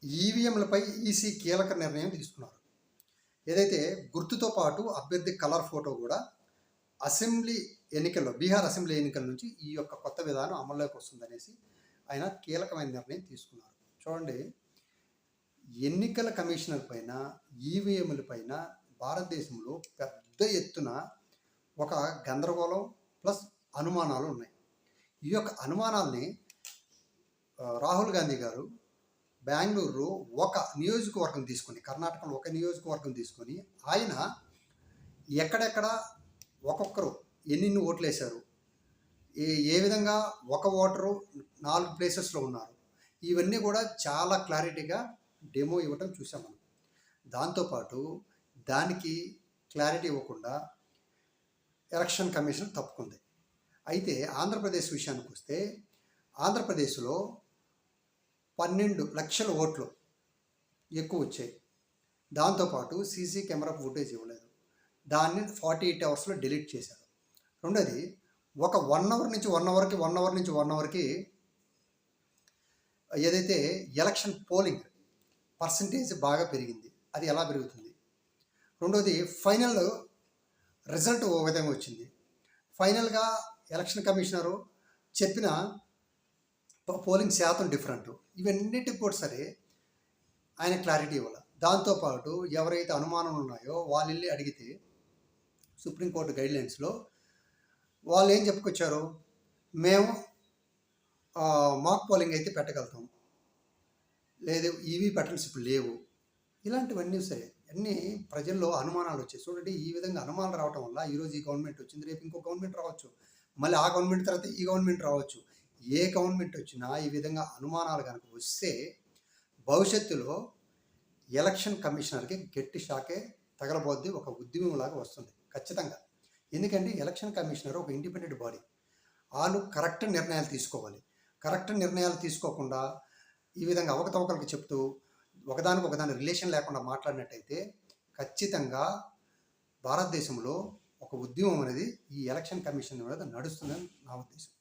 ఈవీఎంలపై EC కీలక నిర్ణయం తీసుకున్నారు. ఏదైతే గుర్తుతో పాటు అభ్యర్థి కలర్ ఫోటో కూడా అసెంబ్లీ ఎన్నికల్లో, బీహార్ అసెంబ్లీ ఎన్నికల నుంచి ఈ యొక్క కొత్త విధానం అమల్లోకి వస్తుందనేసి ఆయన కీలకమైన నిర్ణయం తీసుకున్నారు. చూడండి, ఎన్నికల కమిషనర్ పైన, ఈవీఎంల పైన భారతదేశంలో పెద్ద ఎత్తున ఒక గందరగోళం ప్లస్ అనుమానాలు ఉన్నాయి. ఈ యొక్క అనుమానాల్ని రాహుల్ గాంధీ గారు బెంగళూరులో ఒక నియోజకవర్గం తీసుకొని, కర్ణాటకలో ఒక నియోజకవర్గం తీసుకొని ఆయన ఎక్కడెక్కడ ఒక్కొక్కరు ఎన్ని ఓట్లు వేశారు, ఏ విధంగా ఒక ఓటరు 4 ప్లేసెస్లో ఉన్నారు, ఇవన్నీ కూడా చాలా క్లారిటీగా డెమో ఇవ్వటం చూసాం మనం. దాంతోపాటు దానికి క్లారిటీ ఇవ్వకుండా ఎలక్షన్ కమిషన్ తప్పుకుంది. అయితే ఆంధ్రప్రదేశ్ విషయానికి వస్తే ఆంధ్రప్రదేశ్లో 12 లక్షల ఓట్లు ఎక్కువ వచ్చాయి. దాంతోపాటు సీసీ కెమెరా ఫుటేజ్ ఇవ్వలేదు. దాన్ని 48 అవర్స్లో డిలీట్ చేశారు. రెండోది, ఒక 1 అవర్ నుంచి 1 అవర్కి ఏదైతే ఎలక్షన్ పోలింగ్ పర్సంటేజ్ బాగా పెరిగింది. అది ఎలా పెరుగుతుంది? రెండోది, ఫైనల్ రిజల్ట్ ఓ విధంగా వచ్చింది. ఫైనల్గా ఎలక్షన్ కమిషనరు చెప్పిన పోలింగ్ శాతం డిఫరెంట్. ఇవన్నిటికి కూడా సరే ఆయన క్లారిటీ ఇవ్వాలి. దాంతోపాటు ఎవరైతే అనుమానాలు ఉన్నాయో వాళ్ళు వెళ్ళి అడిగితే సుప్రీంకోర్టు గైడ్లైన్స్లో వాళ్ళు ఏం చెప్పుకొచ్చారు, మేము మాక్ పోలింగ్ అయితే పెట్టగలుగుతాం, లేదు ఈవీ ప్యాటర్న్స్ ఇప్పుడు లేవు. ఇలాంటివన్నీ సరే అన్నీ ప్రజల్లో అనుమానాలు వచ్చాయి. చూడండి, ఈ విధంగా అనుమానాలు రావటం వల్ల ఈరోజు ఈ గవర్నమెంట్ వచ్చింది, రేపు ఇంకో గవర్నమెంట్ రావచ్చు, మళ్ళీ ఆ గవర్నమెంట్ తర్వాత ఈ గవర్నమెంట్ రావచ్చు. ఏ గవర్నమెంట్ వచ్చినా ఈ విధంగా అనుమానాలు కనుక వస్తే భవిష్యత్తులో ఎలక్షన్ కమిషనర్కి గట్టి షాకే తగలబోద్ది, ఒక ఉద్యమంలాగా వస్తుంది ఖచ్చితంగా. ఎందుకంటే ఎలక్షన్ కమిషనర్ ఒక ఇండిపెండెంట్ బాడీ, వాళ్ళు కరెక్ట్ నిర్ణయాలు తీసుకోవాలి. కరెక్ట్ నిర్ణయాలు తీసుకోకుండా ఈ విధంగా అవకతవకలకు చెప్తూ ఒకదాని రిలేషన్ లేకుండా మాట్లాడినట్టయితే ఖచ్చితంగా భారతదేశంలో ఒక ఉద్యమం అనేది ఈ ఎలక్షన్ కమిషన్ అనేది నడుస్తుందని నా ఉద్దేశం.